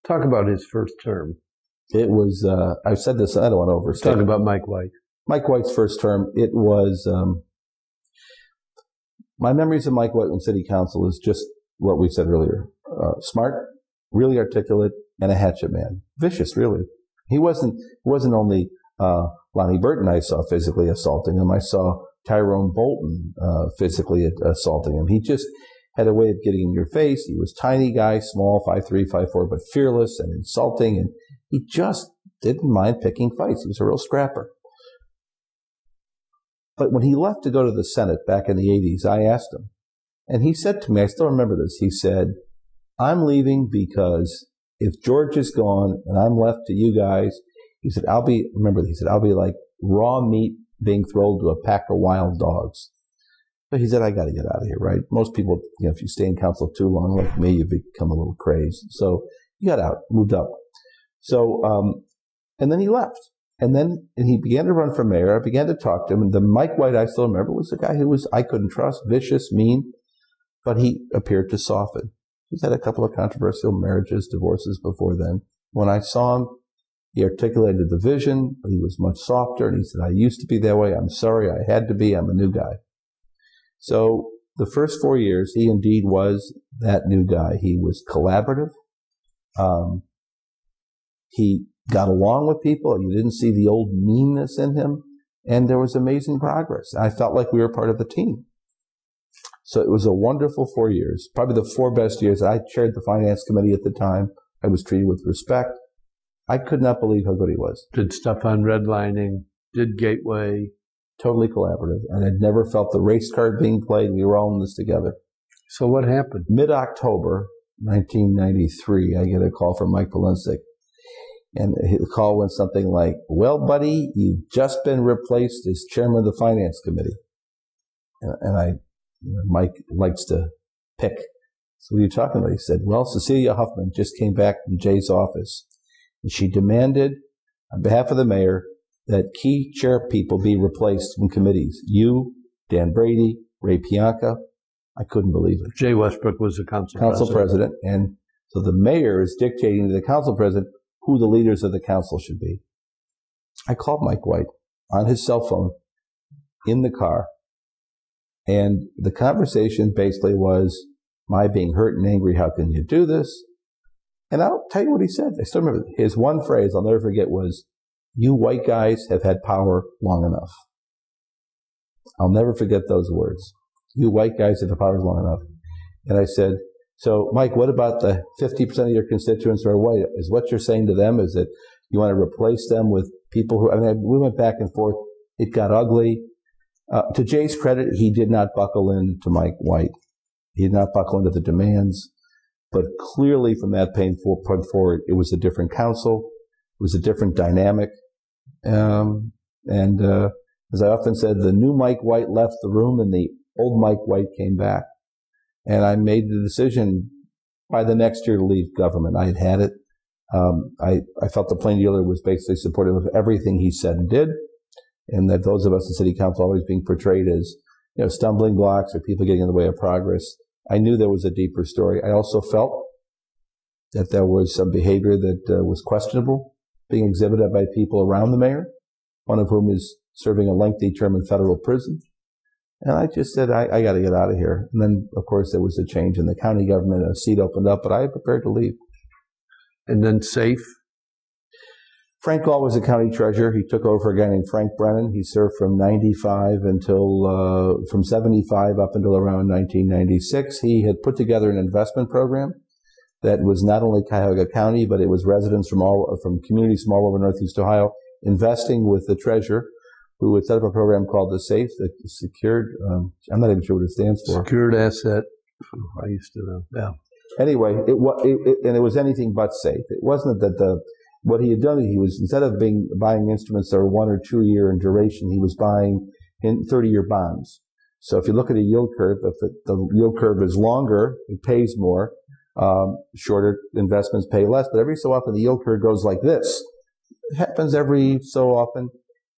Talk about his first term. It was, I've said this, I don't want to overstate. Talk about Mike White. Mike White's first term, it was, my memories of Mike White in city council is just what we said earlier. Smart, really articulate, and a hatchet man. Vicious, really. It wasn't only Lonnie Burton I saw physically assaulting him. I saw Tyrone Bolton physically assaulting him. He just had a way of getting in your face. He was tiny guy, small, 5'3", 5'4", but fearless and insulting, and he just didn't mind picking fights. He was a real scrapper. But when he left to go to the Senate back in the 80s, I asked him, and he said to me, I still remember this, he said, I'm leaving because if George is gone and I'm left to you guys, he said, I'll be like raw meat being thrown to a pack of wild dogs. But he said, I got to get out of here, right? Most people, if you stay in council too long, like me, you become a little crazed. So he got out, moved up. So, and then he left. And he began to run for mayor. I began to talk to him. And the Mike White I still remember was a guy who I couldn't trust, vicious, mean, but he appeared to soften. He's had a couple of controversial marriages, divorces before then. When I saw him, he articulated the vision, but he was much softer. And he said, I used to be that way. I'm sorry. I had to be. I'm a new guy. So the first 4 years, he indeed was that new guy. He was collaborative. He got along with people. You didn't see the old meanness in him. And there was amazing progress. I felt like we were part of the team. So it was a wonderful 4 years, probably the 4 best years. I chaired the finance committee at the time. I was treated with respect. I could not believe how good he was. Did stuff on redlining, did Gateway. Totally collaborative. And I'd never felt the race card being played. We were all in this together. So what happened? Mid-October 1993, I get a call from Mike Polinsik. And the call went something like, well, buddy, you've just been replaced as chairman of the finance committee. And Mike likes to pick. So what are you talking about? He said, well, Cecilia Huffman just came back from Jay's office. And she demanded, on behalf of the mayor, that key chair people be replaced in committees. You, Dan Brady, Ray Pianca. I couldn't believe it. Jay Westbrook was the council president. And so the mayor is dictating to the council president who the leaders of the council should be. I called Mike White on his cell phone in the car. And the conversation basically was, my being hurt and angry, how can you do this? And I'll tell you what he said. I still remember his one phrase I'll never forget was, you white guys have had power long enough. I'll never forget those words. You white guys have had power long enough. And I said, so Mike, what about the 50% of your constituents who are white? Is what you're saying to them is that you want to replace them with people who, we went back and forth. It got ugly. To Jay's credit, he did not buckle in to Mike White. He did not buckle into the demands. But clearly from that point forward, it was a different council. It was a different dynamic. As I often said, the new Mike White left the room and the old Mike White came back. And I made the decision by the next year to leave government. I had it. I felt the plain dealer was basically supportive of everything he said and did. And that those of us in city council always being portrayed as, stumbling blocks or people getting in the way of progress. I knew there was a deeper story. I also felt that there was some behavior that was questionable being exhibited by people around the mayor, one of whom is serving a lengthy term in federal prison. And I just said, I got to get out of here. And then, of course, there was a change in the county government. A seat opened up, but I prepared to leave. And then SAFE? Frank Gall was the county treasurer. He took over for a guy named Frank Brennan. He served from 95 from 75 up until around 1996. He had put together an investment program that was not only Cuyahoga County, but it was residents from communities from all over Northeast Ohio investing with the treasurer, who had set up a program called the SAFE, the Secured, I'm not even sure what it stands for. Secured Asset. I used to know. Yeah. Anyway, it was anything but safe. It wasn't that what he had done, he was, instead of buying instruments that were 1 or 2 year in duration, he was buying 30-year bonds. So if you look at a yield curve, if the yield curve is longer, it pays more. Shorter investments pay less. But every so often, the yield curve goes like this. It happens every so often.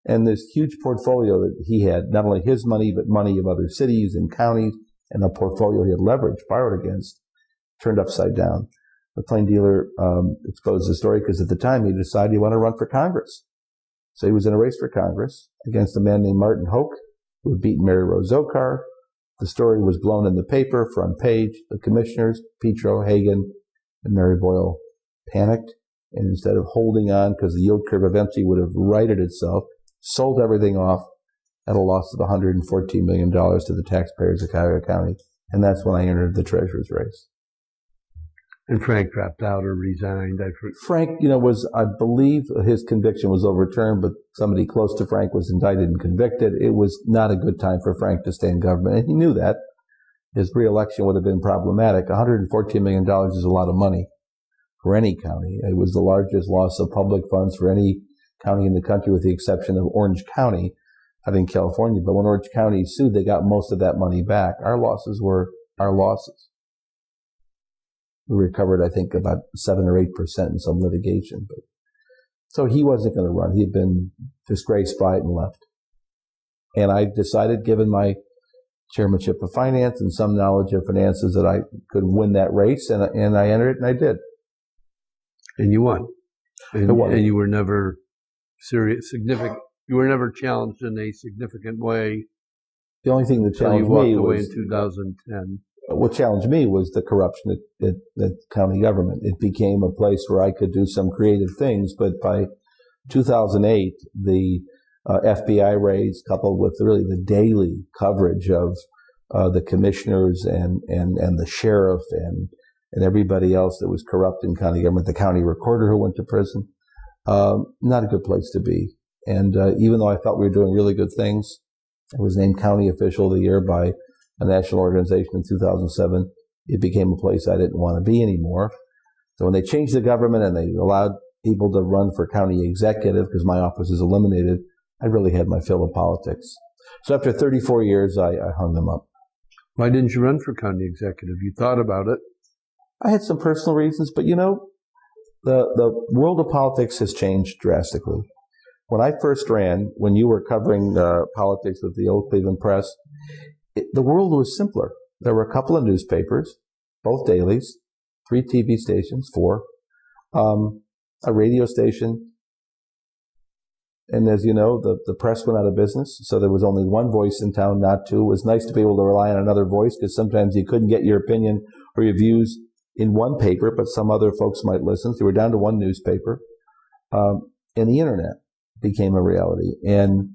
And this huge portfolio that he had, not only his money, but money of other cities and counties, and a portfolio he had leveraged, borrowed against, turned upside down. the plain dealer exposed the story because at the time he decided he wanted to run for Congress. So he was in a race for Congress against a man named Martin Hoke, who had beaten Mary Rose Okar. The story was blown in the paper, front page. The commissioners, Petro, Hagan, and Mary Boyle panicked. And instead of holding on, because the yield curve eventually would have righted itself, sold everything off at a loss of $114 million to the taxpayers of Cuyahoga County. And that's when I entered the treasurer's race. And Frank dropped out or resigned. Frank, was, I believe his conviction was overturned, but somebody close to Frank was indicted and convicted. It was not a good time for Frank to stay in government, and he knew that. His re-election would have been problematic. $114 million is a lot of money for any county. It was the largest loss of public funds for any county in the country, with the exception of Orange County out in California. But when Orange County sued, they got most of that money back. Our losses were our losses. We recovered, I think, about 7 or 8% in some litigation. But so he wasn't going to run. He had been disgraced by it and left. And I decided, given my chairmanship of finance and some knowledge of finances, that I could win that race, and I entered it, and I did. And you won. And, I won. And you were never significant. You were never challenged in a significant way. The only thing that challenged you walked me away was in 2010. What challenged me was the corruption at county government. It became a place where I could do some creative things, but by 2008, the FBI raids, coupled with really the daily coverage of the commissioners and the sheriff and everybody else that was corrupt in county government, the county recorder who went to prison, not a good place to be. And even though I felt we were doing really good things, I was named County Official of the Year by a national organization in 2007. It became a place I didn't want to be anymore. So when they changed the government and they allowed people to run for county executive, because my office is eliminated, I really had my fill of politics. So after 34 years, I hung them up. Why didn't you run for county executive? You thought about it. I had some personal reasons, but the world of politics has changed drastically. When I first ran, when you were covering politics with the old Cleveland Press, the world was simpler. There were a couple of newspapers, both dailies, 3 TV stations, 4, a radio station, and as you know, the press went out of business, so there was only one voice in town, not 2. It was nice to be able to rely on another voice, because sometimes you couldn't get your opinion or your views in one paper, but some other folks might listen. So we were down to one newspaper, and the internet became a reality. And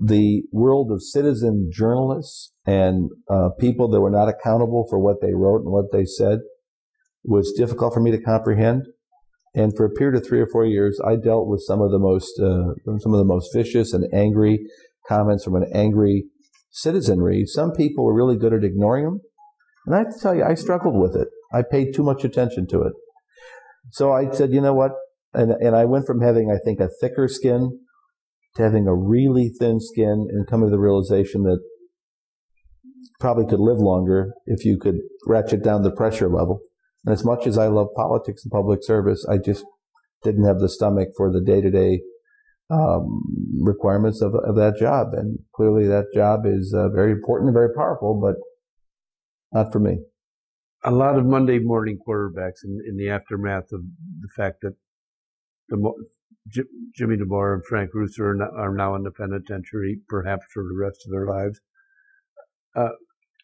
the world of citizen journalists and people that were not accountable for what they wrote and what they said was difficult for me to comprehend. And for a period of 3 or 4 years, I dealt with some of the most vicious and angry comments from an angry citizenry. Some people were really good at ignoring them, and I have to tell you, I struggled with it. I paid too much attention to it. So I said, you know what? And I went from having, I think, a thicker skin to having a really thin skin, and coming to the realization that probably could live longer if you could ratchet down the pressure level. And as much as I love politics and public service, I just didn't have the stomach for the day-to-day requirements of that job. And clearly that job is very important and very powerful, but not for me. A lot of Monday morning quarterbacks in the aftermath of the fact that Jimmy DeMore and Frank Russo are now in the penitentiary, perhaps for the rest of their lives,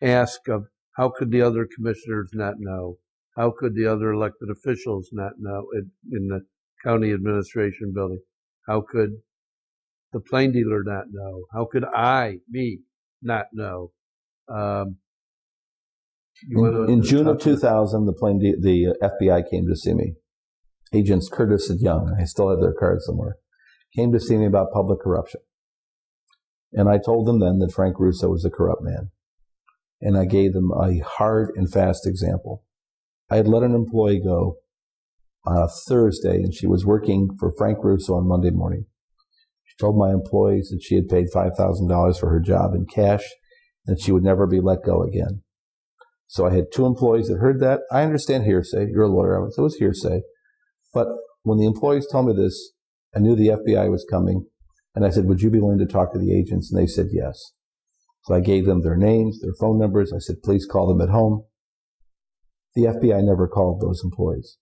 ask of how could the other commissioners not know? How could the other elected officials not know in the county administration building? How could the plain dealer not know? How could me, not know? In June of 2000, the FBI came to see me. Agents Curtis and Young, I still have their card somewhere, came to see me about public corruption. And I told them then that Frank Russo was a corrupt man. And I gave them a hard and fast example. I had let an employee go on a Thursday, and she was working for Frank Russo on Monday morning. She told my employees that she had paid $5,000 for her job in cash, and that she would never be let go again. So I had 2 employees that heard that. I understand hearsay. You're a lawyer. So it was hearsay. But when the employees told me this, I knew the FBI was coming, and I said, would you be willing to talk to the agents? And they said yes. So I gave them their names, their phone numbers. I said, please call them at home. The FBI never called those employees.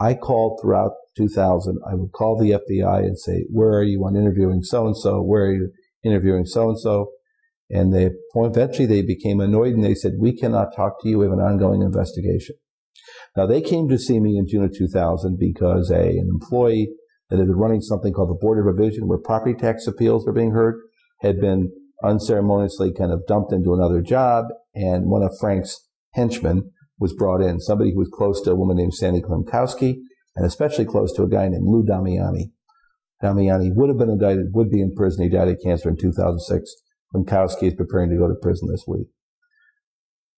I called throughout 2000. I would call the FBI and say, where are you on interviewing so-and-so? Where are you interviewing so-and-so? And eventually they became annoyed and they said, we cannot talk to you. We have an ongoing investigation. Now, they came to see me in June of 2000 because an employee that had been running something called the Board of Revision, where property tax appeals were being heard, had been unceremoniously kind of dumped into another job, and one of Frank's henchmen was brought in, somebody who was close to a woman named Sandy Klimkowski, and especially close to a guy named Lou Damiani. Damiani would have been indicted, would be in prison. He died of cancer in 2006. Klimkowski is preparing to go to prison this week.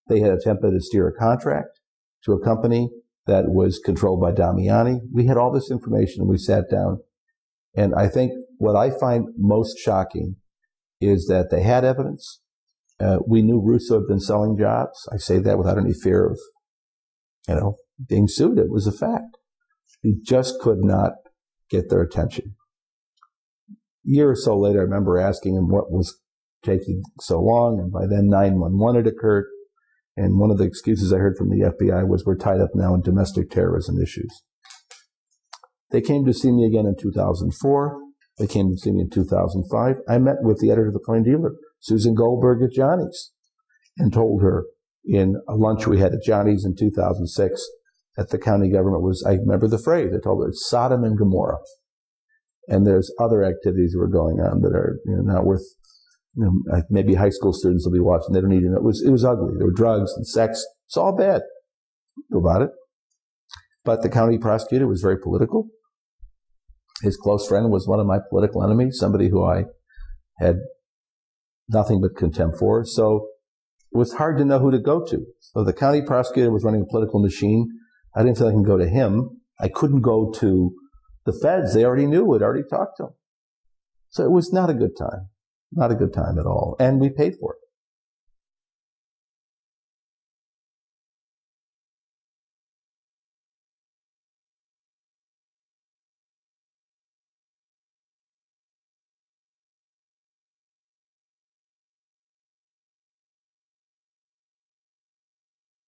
They had attempted to steer a contract to a company that was controlled by Damiani. We had all this information and we sat down. And I think what I find most shocking is that they had evidence. We knew Russo had been selling jobs. I say that without any fear of, being sued. It was a fact. We just could not get their attention. A year or so later, I remember asking him what was taking so long, and by then 9/11 had occurred. And one of the excuses I heard from the FBI was, we're tied up now in domestic terrorism issues. They came to see me again in 2004. They came to see me in 2005. I met with the editor of the Plain Dealer, Susan Goldberg, at Johnny's, and told her in a lunch we had at Johnny's in 2006 that the county government was, I remember the phrase, I told her, it's Sodom and Gomorrah. And there's other activities that were going on that are not worth, maybe high school students will be watching. They don't need to know. It was ugly. There were drugs and sex. It's all bad. Know about it. But the county prosecutor was very political. His close friend was one of my political enemies, somebody who I had nothing but contempt for. So it was hard to know who to go to. So the county prosecutor was running a political machine. I didn't feel I could go to him. I couldn't go to the feds. They already knew. I'd already talked to them. So it was not a good time. Not a good time at all. And we paid for it.